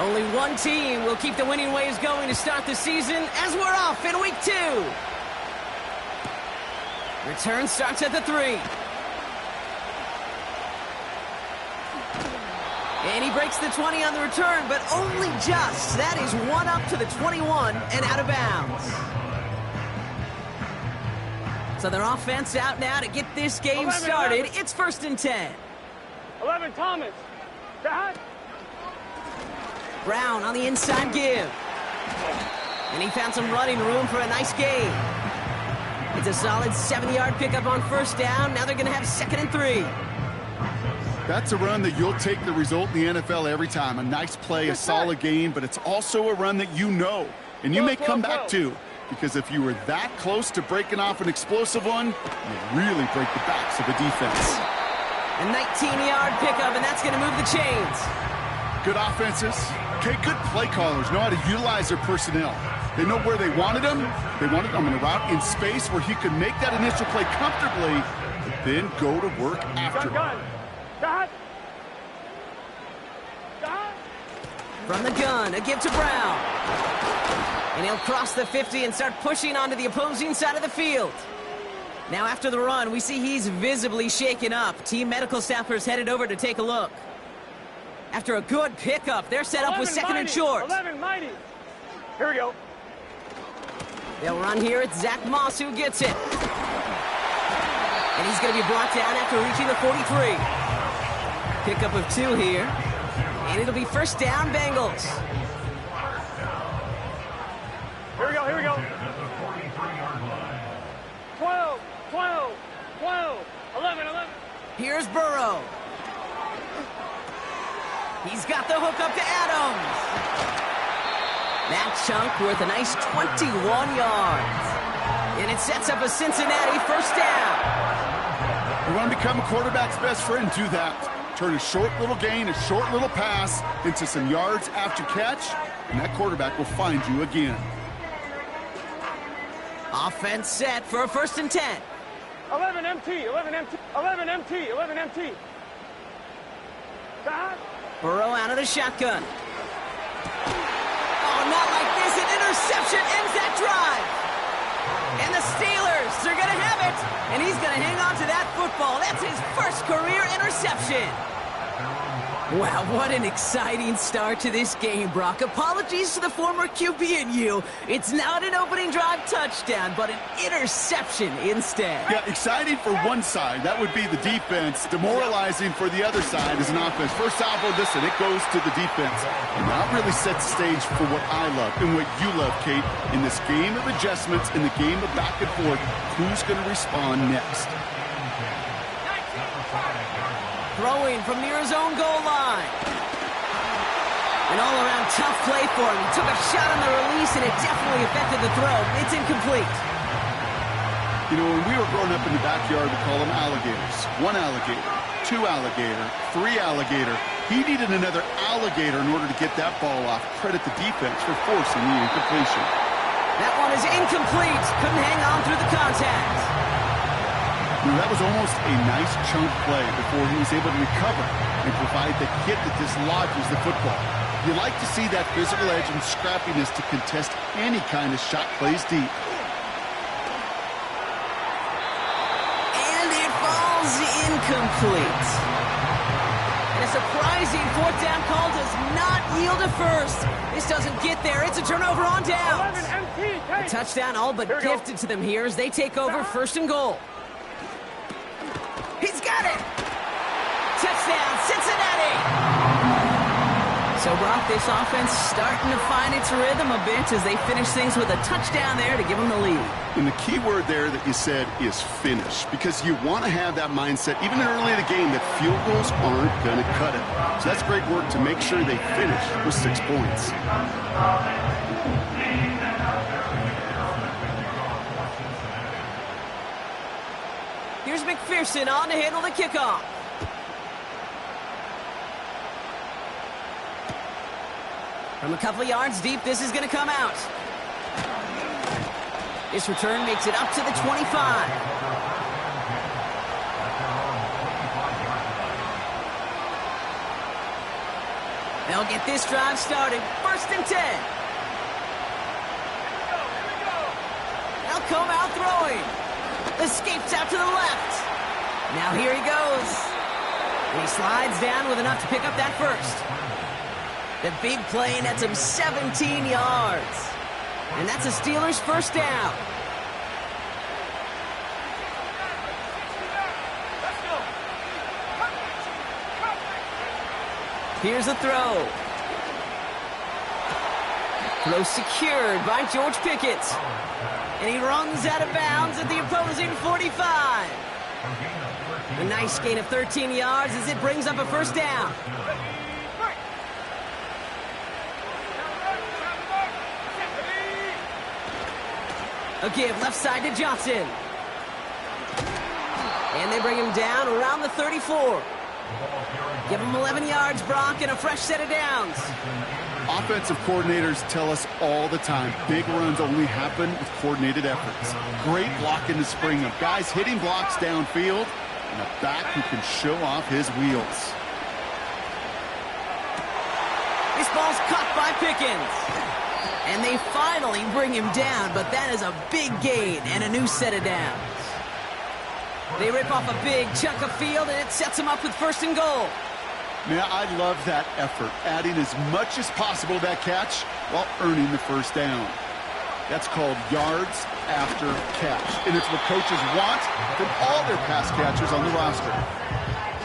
Only one team will keep the winning ways going to start the season as we're off in week 2. Return starts at the 3. And he breaks the 20 on the return, but only just. That is one up to the 21 and out of bounds. So their offense out now to get this game started. It's 1st and 10. 11, Thomas. Dad. Brown on the inside give. And he found some running room for a nice gain. It's a solid 7-yard pickup on 1st down. Now they're going to have 2nd and 3. That's a run that you'll take the result in the NFL every time. A nice play, a solid gain, but it's also a run that you know, and you may come back to. Because if you were that close to breaking off an explosive one, you really break the backs of the defense. A 19-yard pickup, and that's going to move the chains. Good offenses. Okay, good play callers know how to utilize their personnel. They know where they wanted them. They wanted them in a route in space where he could make that initial play comfortably, but then go to work after. From the gun, a give to Brown. And he'll cross the 50 and start pushing onto the opposing side of the field. Now after the run, we see he's visibly shaken up. Team medical staffers headed over to take a look. After a good pickup, they're set up with 2nd and short. 11, mighty. Here we go. They'll run here. It's Zach Moss who gets it. And he's going to be brought down after reaching the 43. Pickup of 2 here. And it'll be 1st down, Bengals. Here we go, here we go. 12, 12, 12, 11, 11. Here's Burrow. He's got the hook up to Adams. That chunk worth a nice 21 yards. And it sets up a Cincinnati 1st down. You want to become a quarterback's best friend, do that. Turn a short little gain, a short little pass into some yards after catch, and that quarterback will find you again. Offense set for a 1st and 10. 11 MT, 11 MT, 11 MT, 11 MT. God. Burrow out of the shotgun. Oh, not like this. An interception ends that drive. And the Steelers, they're going to have it. And he's going to hang on to that football. That's his 1st career interception. Wow, what an exciting start to this game, Brock. Apologies to the former QB and you. It's not an opening drive touchdown, but an interception instead. Yeah, exciting for one side. That would be the defense. Demoralizing for the other side as an offense. First salvo, listen, it goes to the defense. And that really sets the stage for what I love and what you love, Kate. In this game of adjustments, in the game of back and forth, who's going to respond next? Throwing from near his own goal line. An all-around tough play for him. He took a shot on the release, and it definitely affected the throw. It's incomplete. You know, when we were growing up in the backyard, we call them alligators. 1 alligator, 2 alligator, 3 alligator. He needed another alligator in order to get that ball off. Credit the defense for forcing the incompletion. That one is incomplete. Couldn't hang on through the contact. That was almost a nice chunk play before he was able to recover and provide the hit that dislodges the football. You like to see that physical edge and scrappiness to contest any kind of shot plays deep. And it falls incomplete. And a surprising 4th down call does not yield a 1st. This doesn't get there. It's a turnover on downs. 11 MT, A touchdown all but gifted to them here as they take over 1st and goal. He's got it! Touchdown, Cincinnati! So, Brock, this offense starting to find its rhythm a bit as they finish things with a touchdown there to give them the lead. And the key word there that you said is finish, because you want to have that mindset, even early in the game, that field goals aren't going to cut it. So that's great work to make sure they finish with 6 points. Here's McPherson on to handle the kickoff. From a couple of yards deep, this is going to come out. This return makes it up to the 25. They'll get this drive started. 1st and 10. They'll come out throwing. Escapes out to the left. Now here he goes. And he slides down with enough to pick up that first. The big play nets him 17 yards. And that's a Steelers first down. Here's a throw. Throw secured by George Pickett. And he runs out of bounds at the opposing 45. A nice gain of 13 yards as it brings up a first down. A give left side to Johnson. And they bring him down around the 34. Give him 11 yards, Brock, and a fresh set of downs. Offensive coordinators tell us all the time, big runs only happen with coordinated efforts. Great blocking to spring them. Guys hitting blocks downfield, and a back who can show off his wheels. This ball's caught by Pickens. And they finally bring him down, but that is a big gain and a new set of downs. They rip off a big chunk of field, and it sets them up with 1st and goal. Man, I love that effort, adding as much as possible to that catch while earning the first down. That's called yards after catch, and it's what coaches want from all their pass catchers on the roster.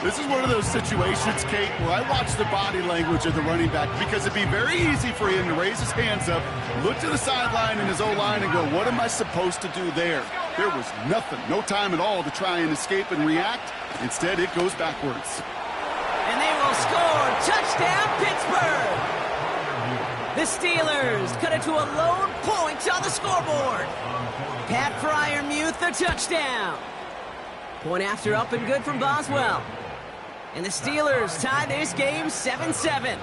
This is one of those situations, Kate, where I watch the body language of the running back because it'd be very easy for him to raise his hands up, look to the sideline in his O-line and go, what am I supposed to do there? There was nothing, no time at all to try and escape and react. Instead, it goes backwards. And they will score. Touchdown, Pittsburgh! The Steelers cut it to a lone point on the scoreboard. Pat Freiermuth, the touchdown. Point after up and good from Boswell. And the Steelers tie this game 7-7.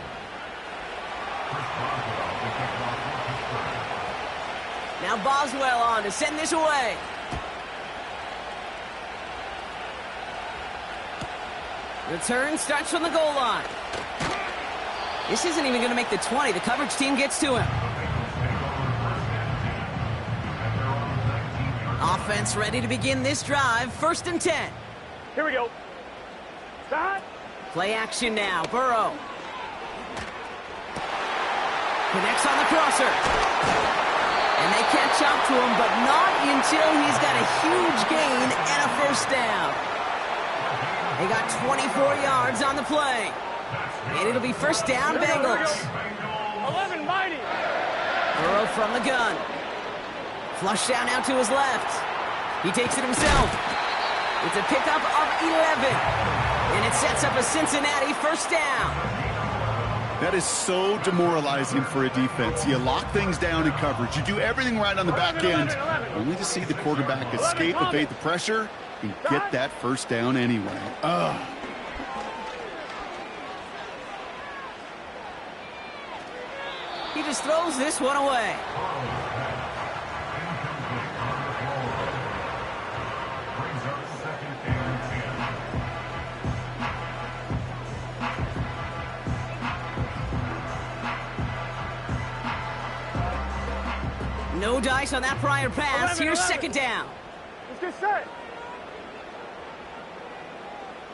Now Boswell on to send this away. Return starts from the goal line. This isn't even going to make the 20. The coverage team gets to him. Offense ready to begin this drive. 1st and 10. Here we go. Start. Play action now. Burrow. Connects on the crosser. And they catch up to him, but not until he's got a huge gain and a first down. They got 24 yards on the play. And it'll be first down, Bengals. 11 mighty. Burrow from the gun. Flush down out to his left. He takes it himself. It's a pickup of 11. And it sets up a Cincinnati first down. That is so demoralizing for a defense. You lock things down in coverage. You do everything right on the back end, only to see the quarterback escape, evade the pressure, and get that first down anyway. Ugh. He just throws this one away. No dice on that prior pass. Here's 2nd down. Let's get set.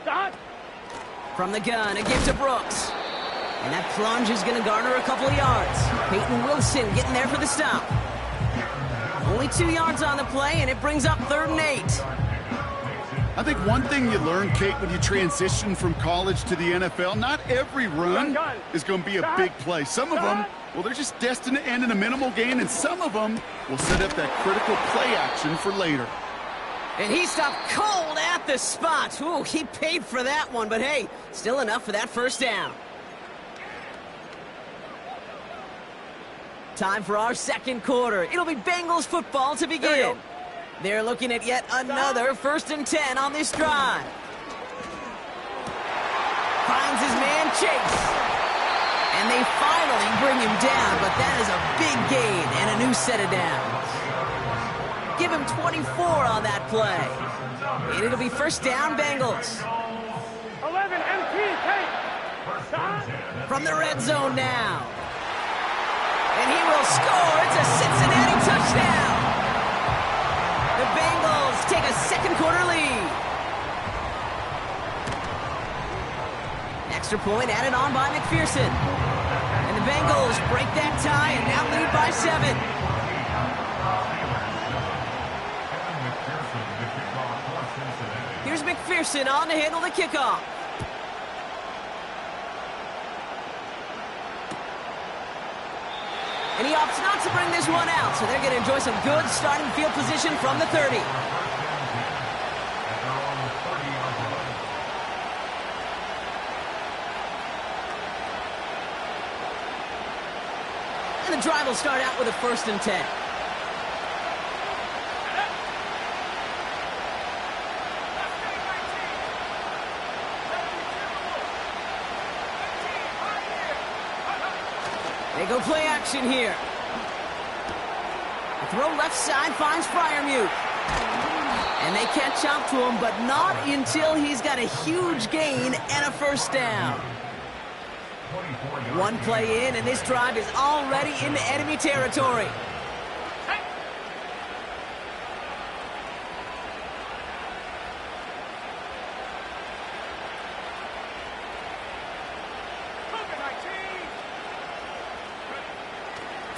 Start. From the gun, a give to Brooks. And that plunge is going to garner a couple of yards. Peyton Wilson getting there for the stop. Only 2 yards on the play, and it brings up 3rd and 8. I think one thing you learn, Kate, when you transition from college to the NFL, not every run is going to be a big play. Some of them, well, they're just destined to end in a minimal gain, and some of them will set up that critical play action for later. And he stopped cold at the spot. Ooh, he paid for that one, but hey, still enough for that first down. Time for our 2nd quarter. It'll be Bengals football to begin. They're looking at yet another 1st and 10 on this drive. Finds his man Chase. And they finally bring him down, but that is a big gain and a new set of downs. Give him 24 on that play. And it'll be first down, Bengals. 11 MT, Kate. From the red zone now. And he will score. It's a Cincinnati touchdown. The Bengals take a second quarter lead. Extra point added on by McPherson. And the Bengals break that tie and now lead by 7. Here's McPherson on to handle the kickoff. And he opts not to bring this one out, so they're going to enjoy some good starting field position from the 30. And the drive will start out with a 1st and 10. They go play action here. The throw left side finds Freiermuth. And they catch up to him, but not until he's got a huge gain and a 1st down. One play in, and this drive is already into enemy territory.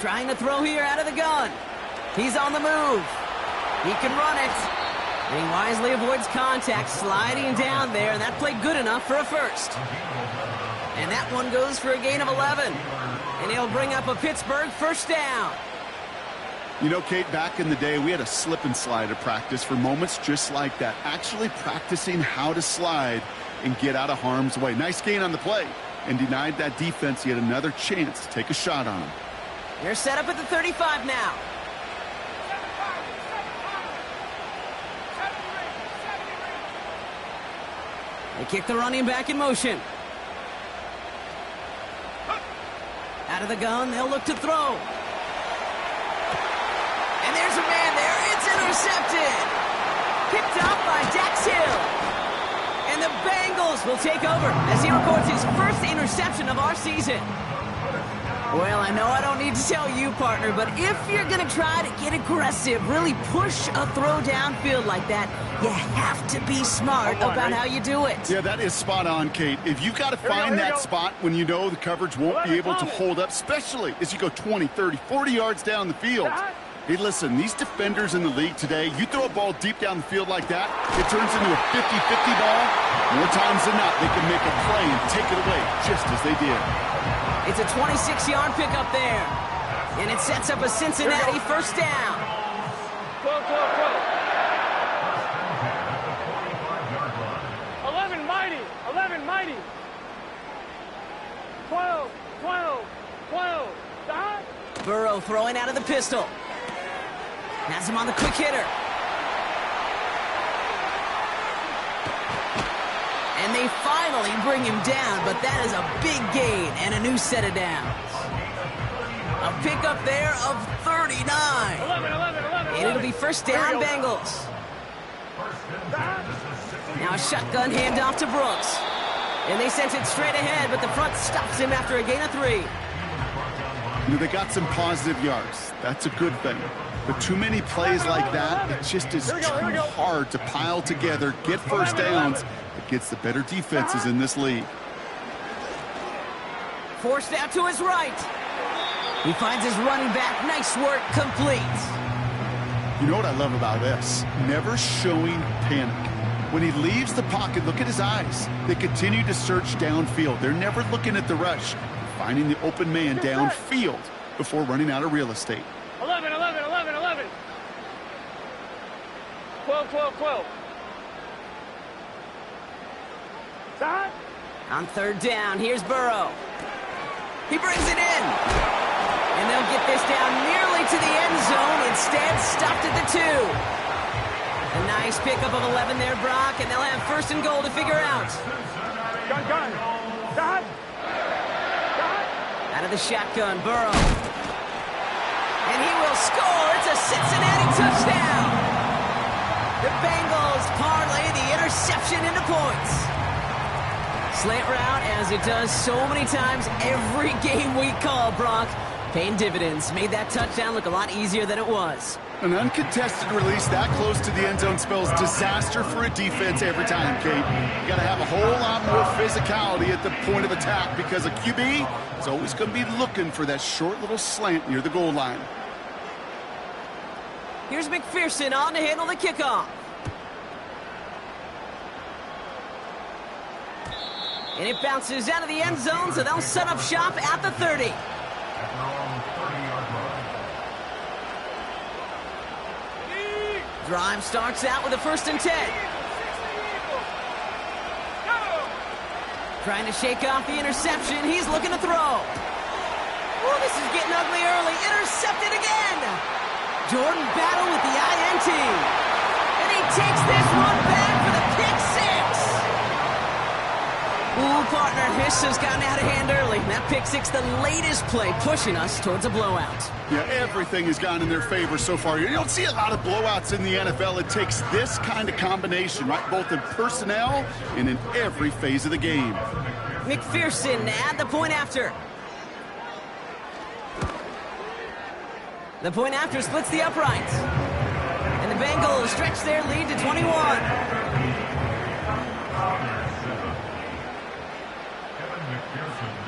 Trying to throw here out of the gun. He's on the move. He can run it. And he wisely avoids contact, sliding down there, and that played good enough for a 1st. And that one goes for a gain of 11. And he'll bring up a Pittsburgh 1st down. You know, Kate, back in the day, we had a slip and slide at practice for moments just like that. Actually practicing how to slide and get out of harm's way. Nice gain on the play. And denied that defense yet another chance to take a shot on him. They're set up at the 35 now. They kick the running back in motion. Out of the gun, they'll look to throw. And there's a man there. It's intercepted. Picked up by Dax Hill. And the Bengals will take over as he records his 1st interception of our season. Well, I know I don't need to tell you, partner, but if you're going to try to get aggressive, really push a throw downfield like that, you have to be smart about how you do it. Yeah, that is spot on, Kate. If you've got to find that spot when you know the coverage won't be able to hold up, especially as you go 20, 30, 40 yards down the field. Hey, listen, these defenders in the league today, you throw a ball deep down the field like that, it turns into a 50-50 ball. More times than not, they can make a play and take it away just as they did. It's a 26-yard pickup there. And it sets up a Cincinnati 1st down. 12. 11 mighty. 11 mighty. 12. Burrow throwing out of the pistol. Has him on the quick hitter. And they finally bring him down, but that is a big gain and a new set of downs. A pickup there of 39. 11. And it'll be 1st down, Bengals. Now a shotgun handoff to Brooks. And they sent it straight ahead, but the front stops him after a gain of 3. You know, they got some positive yards. That's a good thing. But too many plays like that, it just is too hard to pile together, get 1st downs. It gets the better defenses in this league. Forced out to his right. He finds his running back. Nice work, complete. You know what I love about this? Never showing panic. When he leaves the pocket, look at his eyes. They continue to search downfield. They're never looking at the rush. Finding the open man downfield before running out of real estate. 11. 12. On 3rd down, here's Burrow. He brings it in. And they'll get this down nearly to the end zone. Instead, stopped at the 2. A nice pickup of 11 there, Brock, and they'll have 1st and goal to figure out. Gun. Out of the shotgun, Burrow. And he will score. It's a Cincinnati touchdown. The Bengals parlay the interception into points. Slant route, as it does so many times every game we call, Brock. Paying dividends. Made that touchdown look a lot easier than it was. An uncontested release that close to the end zone spells disaster for a defense every time, Kate. You got to have a whole lot more physicality at the point of attack because a QB is always going to be looking for that short little slant near the goal line. Here's McPherson on to handle the kickoff. And it bounces out of the end zone, so they'll set up shop at the 30. Drive starts out with a 1st and 10. Trying to shake off the interception. He's looking to throw. Oh, this is getting ugly early. Intercepted again. Jordan Battle with the INT. And he takes this one back for the pick 6. Ooh, partner, this has gotten out of hand early. That pick 6, the latest play, pushing us towards a blowout. Yeah, everything has gone in their favor so far. You don't see a lot of blowouts in the NFL. It takes this kind of combination, right? Both in personnel and in every phase of the game. McPherson at the point after. The point after splits the uprights. And the Bengals stretch their lead to 21.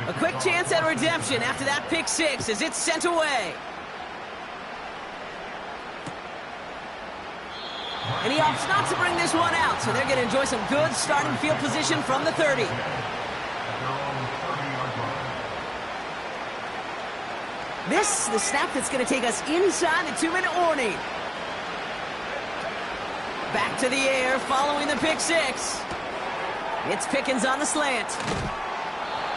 A quick chance at redemption after that pick 6 as it's sent away. And he opts not to bring this one out, so they're going to enjoy some good starting field position from the 30. This is the snap that's going to take us inside the 2-minute warning. Back to the air following the pick 6. It's Pickens on the slant.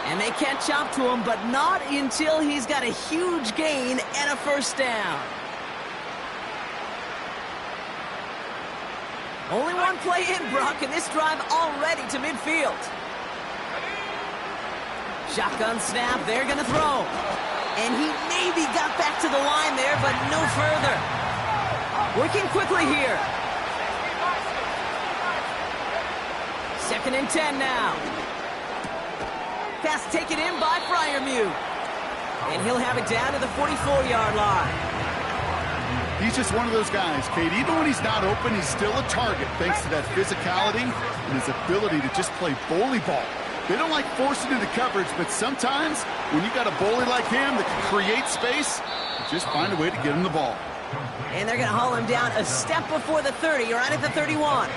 And they can't chop to him, but not until he's got a huge gain and a 1st down. Only one play in, Brock, and this drive already to midfield. Shotgun snap, they're going to throw. And he maybe got back to the line there, but no further. Working quickly here. 2nd and 10 now. Pass taken in by Freiermuth. And he'll have it down to the 44-yard line. He's just one of those guys, Kate. Even when he's not open, he's still a target thanks to that physicality and his ability to just play bully ball. They don't like forcing into coverage, but sometimes when you got a bully like him that can create space, you just find a way to get him the ball. And they're going to haul him down a step before the 30, right at the 31.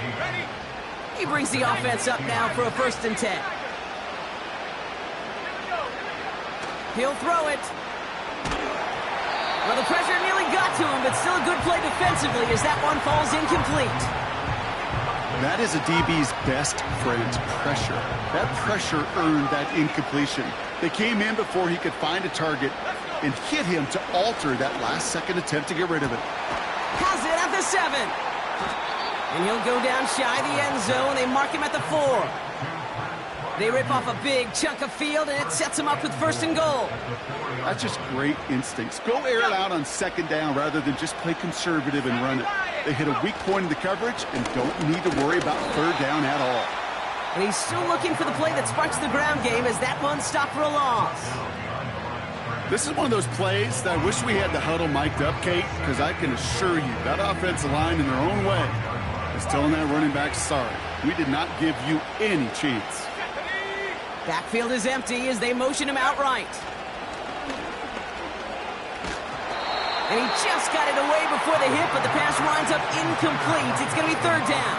He brings the offense up now for a 1st and 10. He'll throw it. Well, the pressure nearly got to him, but still a good play defensively as that one falls incomplete. That is a DB's best friend, pressure. That pressure earned that incompletion. They came in before he could find a target and hit him to alter that last-second attempt to get rid of it. Has it at the 7. And he'll go down shy of the end zone. They mark him at the 4. They rip off a big chunk of field, and it sets him up with 1st and goal. That's just great instincts. Go air it out on 2nd down rather than just play conservative and run it. They hit a weak point in the coverage and don't need to worry about 3rd down at all. And he's still looking for the play that sparks the ground game as that one stopped for a loss. This is one of those plays that I wish we had the huddle mic'd up, Kate, because I can assure you that offensive line in their own way is telling that running back, sorry, we did not give you any chance. Backfield is empty as they motion him outright. And he just got it away before the hit, but the pass winds up incomplete. It's going to be 3rd down.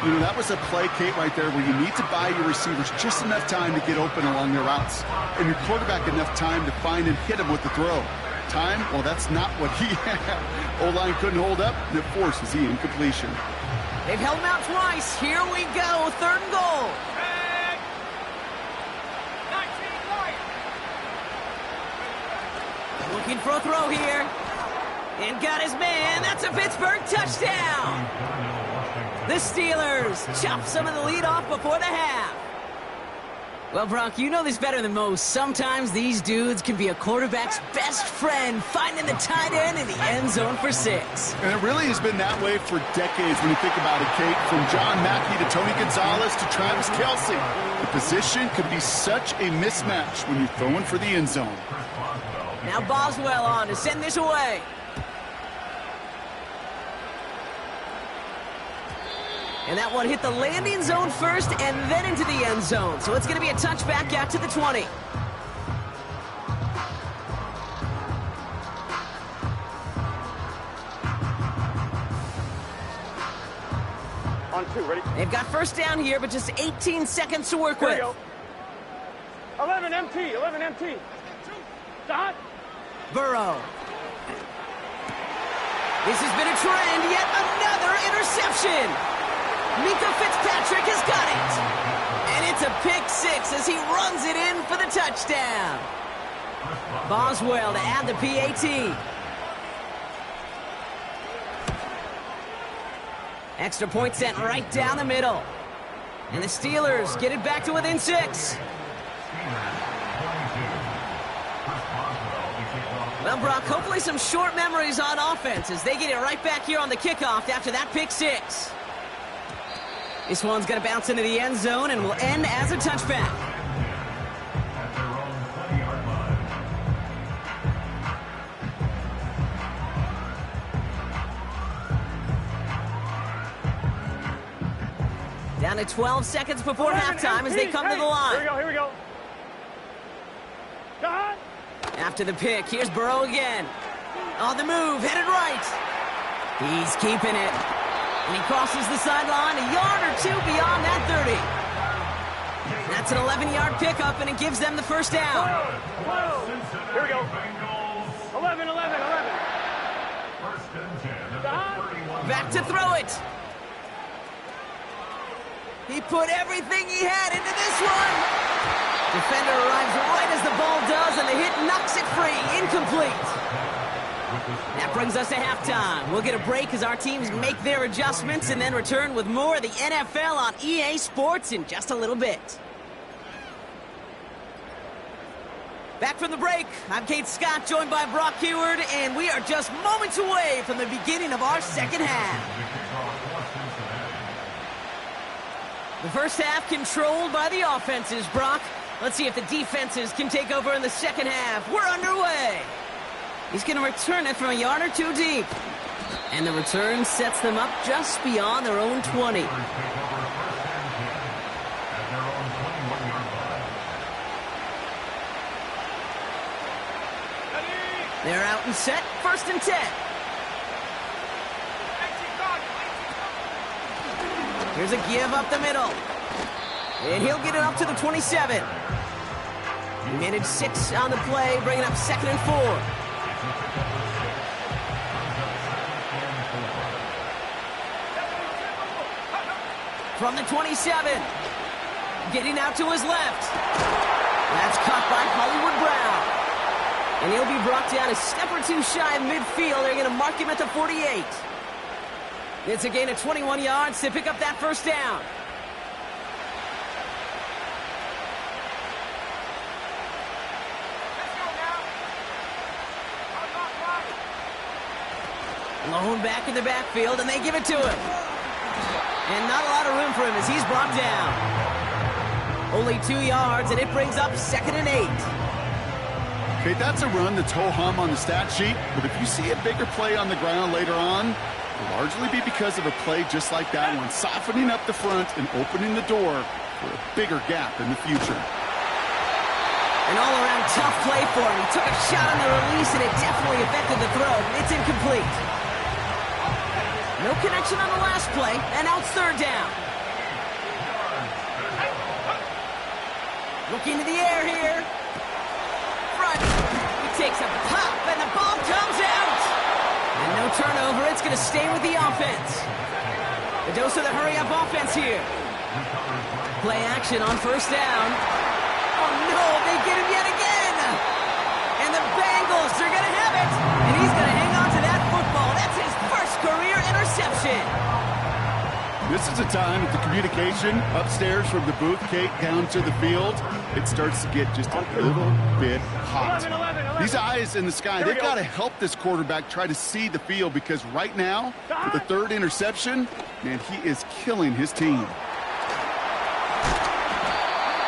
You know, that was a play, Kate, right there where you need to buy your receivers just enough time to get open along their routes. And your quarterback enough time to find and hit him with the throw. Time, well, that's not what he had. O-line couldn't hold up, and it forces the incompletion. They've held him out twice. Here we go, 3rd and goal. Looking for a throw here. And got his man. That's a Pittsburgh touchdown. The Steelers chop some of the lead off before the half. Well, Brock, you know this better than most. Sometimes these dudes can be a quarterback's best friend, finding the tight end in the end zone for 6. And it really has been that way for decades when you think about it, Kate. From John Mackey to Tony Gonzalez to Travis Kelce. The position could be such a mismatch when you're throwing for the end zone. Now Boswell on to send this away. And that one hit the landing zone first and then into the end zone. So it's going to be a touchback out to the 20. On 2, ready? They've got first down here, but just 18 seconds to work Here we with. go. 11 MT, 11 MT. Dot. Burrow. This has been a trend, yet another interception. Mika Fitzpatrick has got it. And it's a pick 6 as he runs it in for the touchdown. Boswell to add the PAT. Extra point sent right down the middle. And the Steelers get it back to within 6. Well, Brock, hopefully some short memories on offense as they get it right back here on the kickoff after that pick 6. This one's going to bounce into the end zone and will end as a touchback. Down to 12 seconds before halftime as they come to the line. Here we go. Dot. After the pick, here's Burrow again. On the move, headed right. He's keeping it. And he crosses the sideline a yard or two beyond that 30. That's an 11-yard pickup, and it gives them the first down. Here we go. 11. Back to throw it. He put everything he had into this one. Defender arrives right as the ball does, and the hit knocks it free. Incomplete. That brings us to halftime. We'll get a break as our teams make their adjustments and then return with more of the NFL on EA Sports in just a little bit. Back from the break, I'm Kate Scott, joined by Brock Heward, and we are just moments away from the beginning of our second half. The first half controlled by the offenses, Brock. Let's see if the defenses can take over in the second half. We're underway. He's going to return it from a yard or two deep. And the return sets them up just beyond their own 20. They're out and set, 1st and 10. Here's a give up the middle. And he'll get it up to the 27. He managed 6 on the play, bringing up 2nd and 4. From the 27. Getting out to his left. That's caught by Hollywood Brown. And he'll be brought down a step or two shy of midfield. They're going to mark him at the 48. It's a gain of 21 yards to pick up that first down. Lone back in the backfield, and they give it to him. And not a lot of room for him as he's brought down. Only 2 yards, and it brings up 2nd and 8. Okay, that's a run that's ho-hum on the stat sheet, but if you see a bigger play on the ground later on, it'll largely be because of a play just like that one, softening up the front and opening the door for a bigger gap in the future. An all-around tough play for him. He took a shot on the release, and it definitely affected the throw. It's incomplete. No connection on the last play, and now it's 3rd down. Looking to the air here. Front. He takes up the pop, and the ball comes out. And no turnover. It's going to stay with the offense. The dose of the hurry-up offense here. Play action on 1st down. Oh, no, they get him yet again. And the Bengals are going to have it. And he's going to hang on to that football. That's his first career interception. This is a time that the communication upstairs from the booth, Kate, down to the field, it starts to get just a little bit hot. 11. These eyes in the sky, they've got to help this quarterback try to see the field, because right now, with the third interception, man, he is killing his team.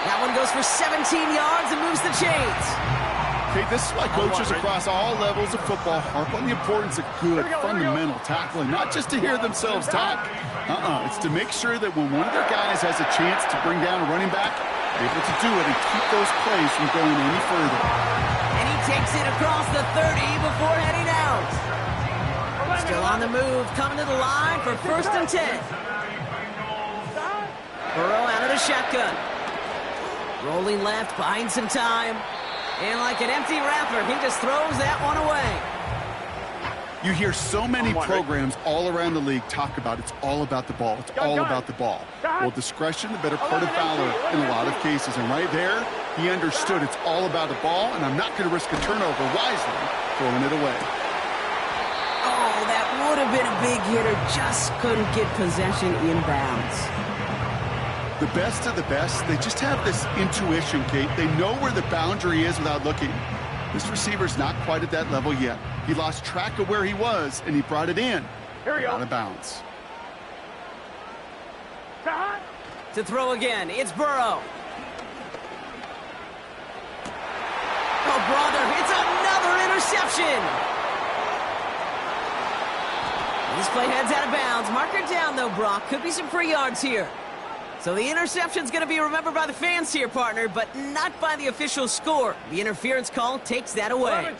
That one goes for 17 yards and moves the chains. Okay, this is why coaches across all levels of football harp on the importance of good, fundamental tackling, not just to hear themselves talk. It's to make sure that when one of their guys has a chance to bring down a running back, they're able to do it and keep those plays from going any further. And he takes it across the 30 before heading out. Still on the move, coming to the line for 1st and 10. Burrow out of the shotgun. Rolling left, buying some time. And like an empty wrapper, he just throws that one away. You hear so many programs all around the league talk about it's all about the ball. It's all about the ball. Well, discretion, the better part of valor in a lot of cases. And right there, he understood it's all about the ball, and I'm not going to risk a turnover, wisely throwing it away. Oh, that would have been a big hitter. Just couldn't get possession inbounds. The best of the best, they just have this intuition, Kate. They know where the boundary is without looking. This receiver's not quite at that level yet. He lost track of where he was, and he brought it in. Out of bounds. To throw again, it's Burrow. Oh, brother, it's another interception. This play heads out of bounds. Mark her down, though, Brock. Could be some free yards here. So the interception's going to be remembered by the fans here, partner, but not by the official score. The interference call takes that away.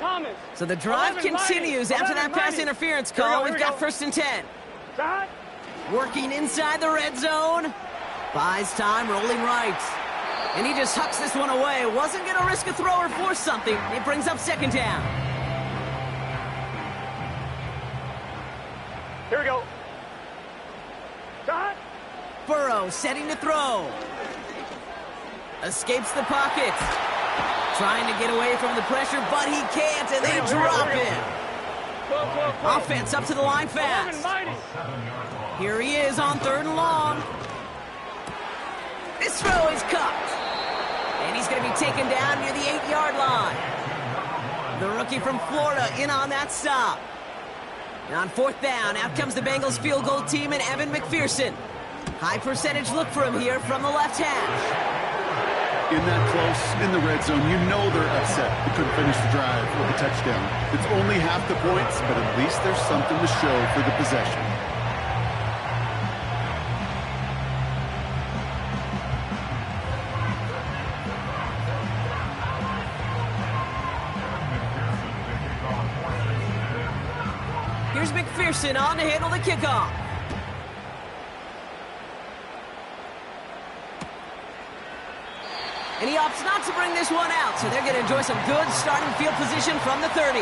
So the drive continues after that pass interference call. We've got 1st and 10. Working inside the red zone. Buys time, rolling right. And he just hucks this one away. Wasn't going to risk a throw or force something. It brings up 2nd down. Here we go. Burrow setting to throw. Escapes the pocket. Trying to get away from the pressure, but he can't, and they drop him. Offense up to the line fast. Here he is on 3rd and long. This throw is caught. And he's going to be taken down near the 8-yard line. The rookie from Florida in on that stop. And on 4th down, out comes the Bengals field goal team and Evan McPherson. High percentage look for him here from the left hash. In that close, in the red zone, you know they're upset. They couldn't finish the drive with a touchdown. It's only half the points, but at least there's something to show for the possession. Here's McPherson on to handle the kickoff. And he opts not to bring this one out, so they're going to enjoy some good starting field position from the 30.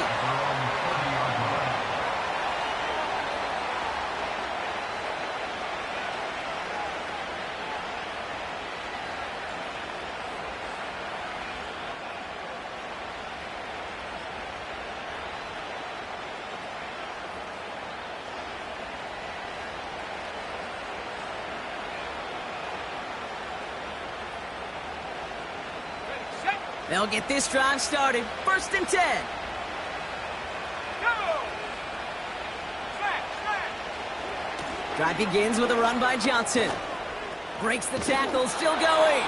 They'll get this drive started. 1st and 10. Drive begins with a run by Johnson. Breaks the tackle, still going.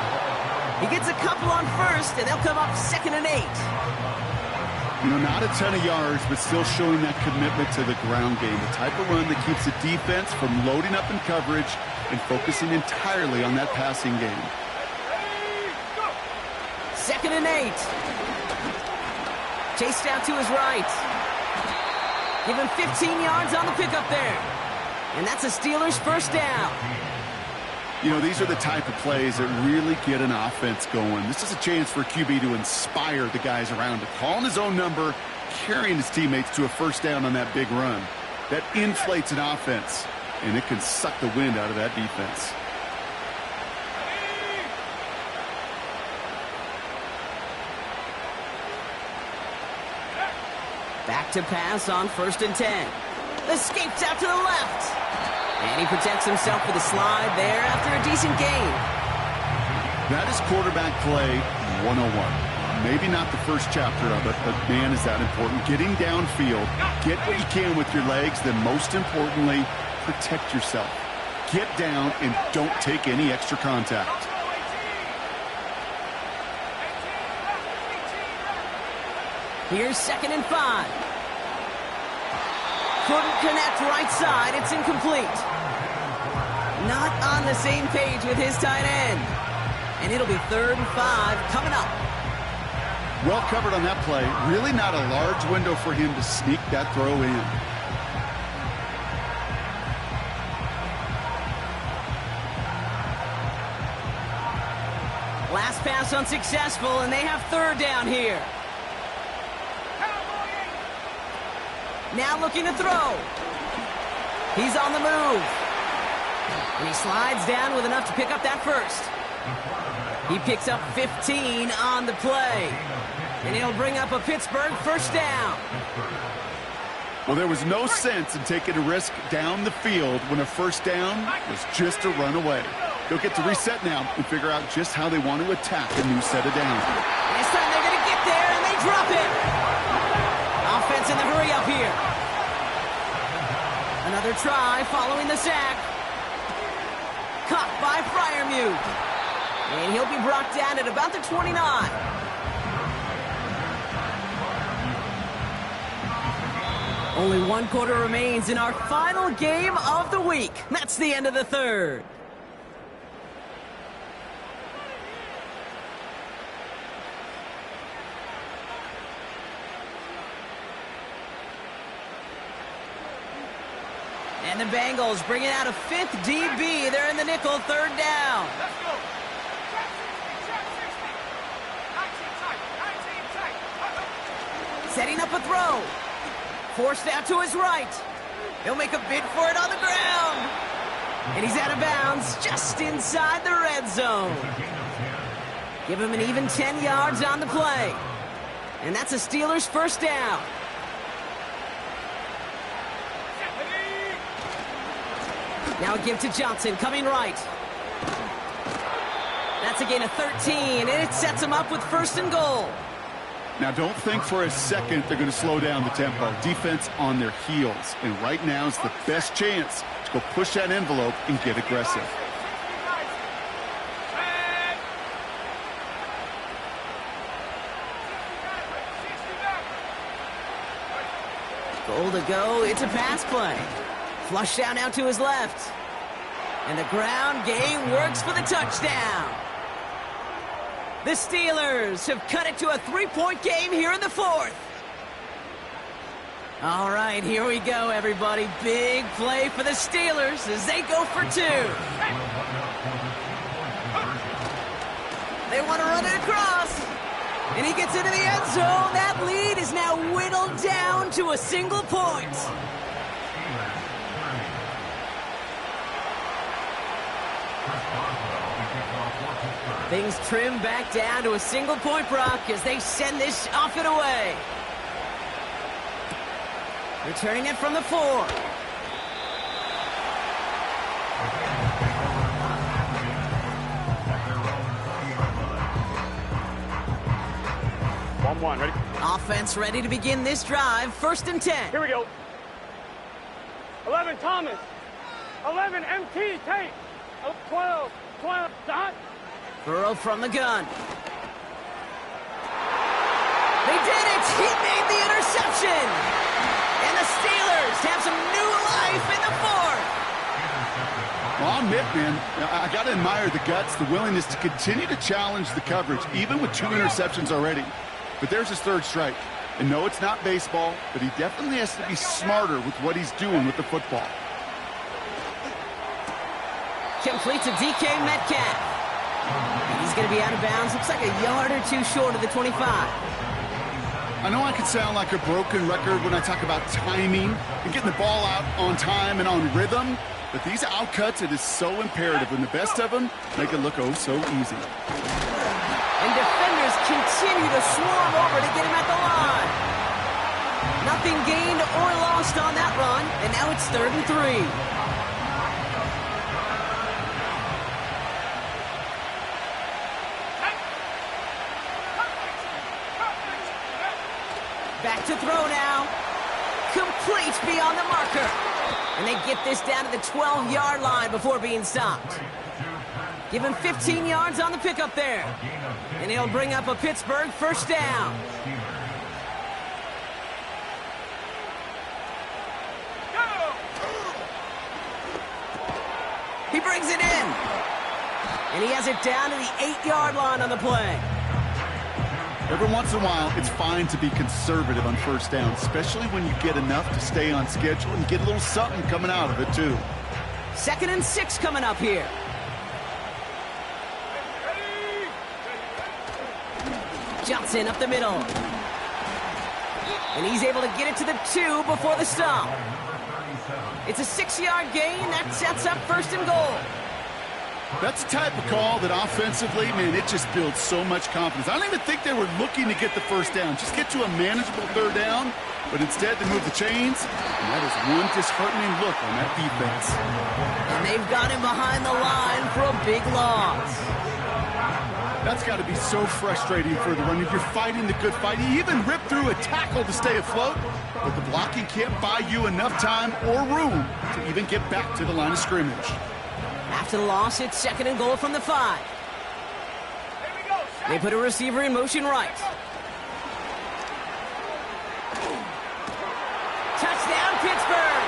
He gets a couple on 1st, and they'll come up 2nd and 8. You know, not a ton of yards, but still showing that commitment to the ground game. The type of run that keeps the defense from loading up in coverage and focusing entirely on that passing game. 2nd and 8. Chased out to his right. Give him 15 yards on the pickup there. And that's a Steelers 1st down. You know, these are the type of plays that really get an offense going. This is a chance for QB to inspire the guys around him. Calling his own number, carrying his teammates to a 1st down on that big run. That inflates an offense, and it can suck the wind out of that defense. Back to pass on 1st and 10. Escapes out to the left. And he protects himself with a slide there after a decent gain. That is quarterback play 101. Maybe not the first chapter of it, but man, is that important. Getting downfield, get what you can with your legs, then most importantly, protect yourself. Get down and don't take any extra contact. Here's 2nd and 5. Couldn't connect right side. It's incomplete. Not on the same page with his tight end. And it'll be 3rd and 5 coming up. Well covered on that play. Really not a large window for him to sneak that throw in. Last pass unsuccessful, and they have 3rd down here. Now looking to throw. He's on the move. And he slides down with enough to pick up that first. He picks up 15 on the play. And he'll bring up a Pittsburgh 1st down. Well, there was no sense in taking a risk down the field when a 1st down was just a run away. They'll get to reset now and figure out just how they want to attack a new set of downs. This time they're going to get there, and they drop it. Offense in the hurry up here. Another try following the sack. Caught by Freiermuth. And he'll be brought down at about the 29. Only 1 quarter remains in our final game of the week. That's the end of the 3rd. And the Bengals bringing out a 5th DB. They're in the nickel, 3rd down. Let's go. Setting up a throw. Forced out to his right. He'll make a bid for it on the ground. And he's out of bounds just inside the red zone. Give him an even 10 yards on the play. And that's a Steelers 1st down. Now a give to Johnson, coming right. That's a gain of 13, and it sets him up with 1st and goal. Now, don't think for a second they're going to slow down the tempo. Defense on their heels. And right now is the best chance to go push that envelope and get aggressive. Goal to go. It's a pass play. Flush down out to his left. And the ground game works for the touchdown. The Steelers have cut it to a 3-point game here in the 4th. All right, here we go, everybody. Big play for the Steelers as they go for 2. They want to run it across. And he gets into the end zone. That lead is now whittled down to a single point. Things trim back down to a single point, Brock, as they send this off and away. Returning it from the 4. 1-1, ready? Offense ready to begin this drive. 1st and 10. Here we go. 11, Thomas. 11, MT, Tate. 12, Dot. Burrow from the gun. They did it! He made the interception! And the Steelers have some new life in the 4th. Well, I'll admit, man, I got to admire the guts, the willingness to continue to challenge the coverage, even with 2 interceptions already. But there's his 3rd strike. And no, it's not baseball, but he definitely has to be smarter with what he's doing with the football. Complete to DK Metcalf. And he's going to be out of bounds. Looks like a yard or 2 short of the 25. I know I could sound like a broken record when I talk about timing and getting the ball out on time and on rhythm, but these outcuts, it is so imperative, and the best of them make it look oh so easy. And defenders continue to swarm over to get him at the line. Nothing gained or lost on that run, and now it's 3rd and 3. Back to throw now. Complete beyond the marker. And they get this down to the 12-yard line before being stopped. Give him 15 yards on the pickup there. And he'll bring up a Pittsburgh first down. He brings it in. And he has it down to the 8-yard line on the play. Every once in a while, it's fine to be conservative on first down, especially when you get enough to stay on schedule and get a little something coming out of it, too. 2nd and 6 coming up here. Johnson up the middle. And he's able to get it to the 2 before the stop. It's a 6-yard gain. That sets up 1st and goal. That's the type of call that offensively, man, it just builds so much confidence. I don't even think they were looking to get the first down. Just get to a manageable 3rd down, but instead they move the chains, and that is one disheartening look on that defense. And they've got him behind the line for a big loss. That's got to be so frustrating for the runner. You're fighting the good fight. You even rip through a tackle to stay afloat, but the blocking can't buy you enough time or room to even get back to the line of scrimmage. After the loss, it's 2nd and goal from the 5. They put a receiver in motion right. Touchdown, Pittsburgh!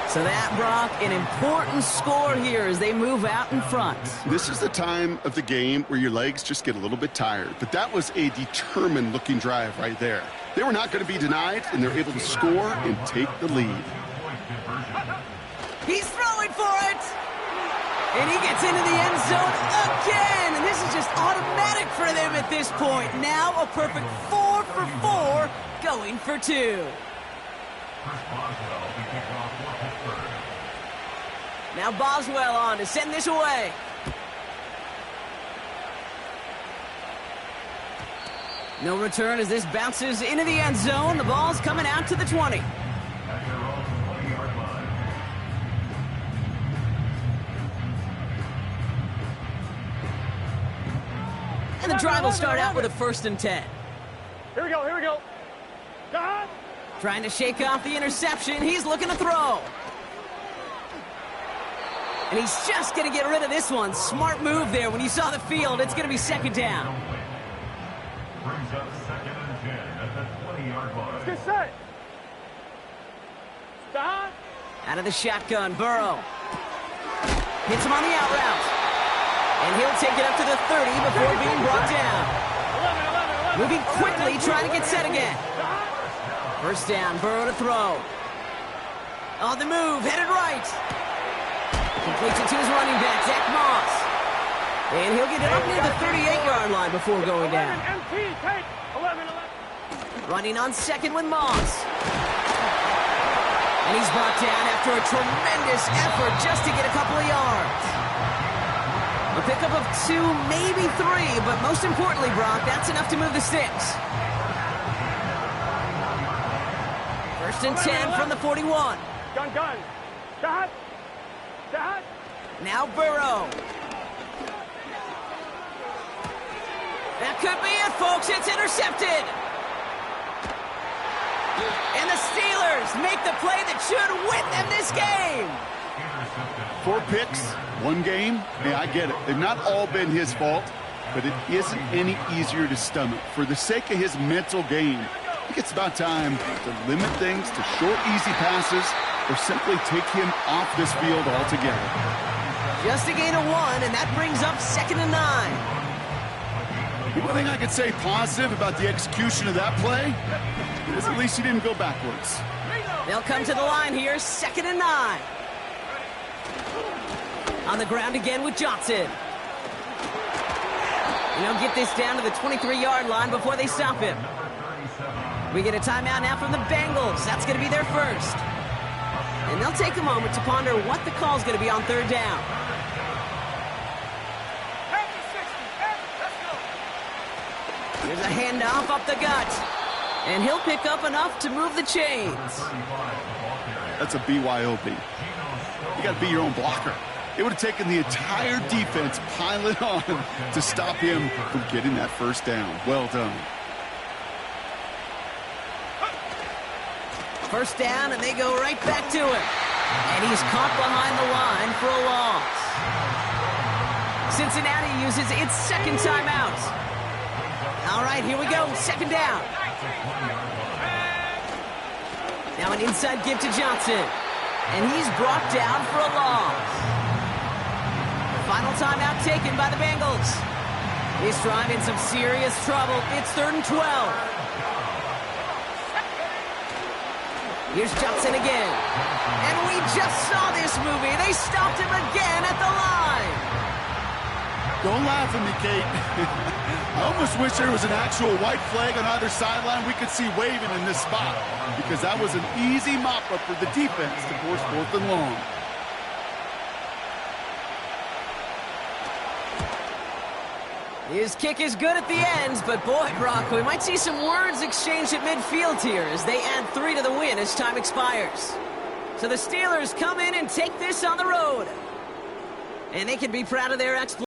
So that, Brock, an important score here as they move out in front. This is the time of the game where your legs just get a little bit tired, but that was a determined-looking drive right there. They were not going to be denied, and they're able to score and take the lead. He's throwing for it! And he gets into the end zone again! And this is just automatic for them at this point. Now a perfect 4 for 4, going for 2. Now Boswell on to send this away. No return as this bounces into the end zone. The ball's coming out to the 20. And the drive will start out with a 1st and 10. Here we go, here we go. God. Trying to shake off the interception. He's looking to throw. And he's just going to get rid of this one. Smart move there. When you saw the field, it's going to be 2nd down. Brings up 2nd and 10 at the 20-yard line. Let's get set. Stop. Out of the shotgun, Burrow. Hits him on the out route. And he'll take it up to the 30 before being brought down. 11. Moving quickly, trying to get set again. First down, Burrow to throw. On the move, headed right. Completes it to his running back, Zach Moss. And he'll get it up near the 38-yard line before going down. 11. Running on 2nd with Moss. And he's brought down after a tremendous effort just to get a couple of yards. A pickup of 2, maybe 3, but most importantly, Brock, that's enough to move the sticks. 1st and 10 from the 41. Gun. Stop. Now Burrow. That could be it, folks. It's intercepted. And the Steelers make the play that should win them this game. 4 picks, 1 game. Hey, I get it. They've not all been his fault, but it isn't any easier to stomach. For the sake of his mental game, I think it's about time to limit things to short, easy passes or simply take him off this field altogether. Just a gain of 1, and that brings up 2nd and 9. The one thing I could say positive about the execution of that play is at least he didn't go backwards. They'll come to the line here, 2nd and 9. On the ground again with Johnson. And he'll get this down to the 23-yard line before they stop him. We get a timeout now from the Bengals. That's going to be their first. And they'll take a moment to ponder what the call is going to be on 3rd down. Here's a handoff up the gut. And he'll pick up enough to move the chains. That's a BYOB. You got to be your own blocker. It would have taken the entire defense piling on to stop him from getting that first down. Well done. First down, and they go right back to him. And he's caught behind the line for a loss. Cincinnati uses its second timeout. All right, here we go. Second down. Now an inside give to Johnson. And he's brought down for a loss. Final timeout taken by the Bengals. This drive in some serious trouble. It's 3rd and 12. Here's Johnson again. And we just saw this movie. They stopped him again at the line. Don't laugh at me, Kate. I almost wish there was an actual white flag on either sideline we could see waving in this spot, because that was an easy mop-up for the defense to force 4th and long. His kick is good at the ends, but boy, Brock, we might see some words exchanged at midfield here as they add 3 to the win as time expires. So the Steelers come in and take this on the road. And they can be proud of their exploit.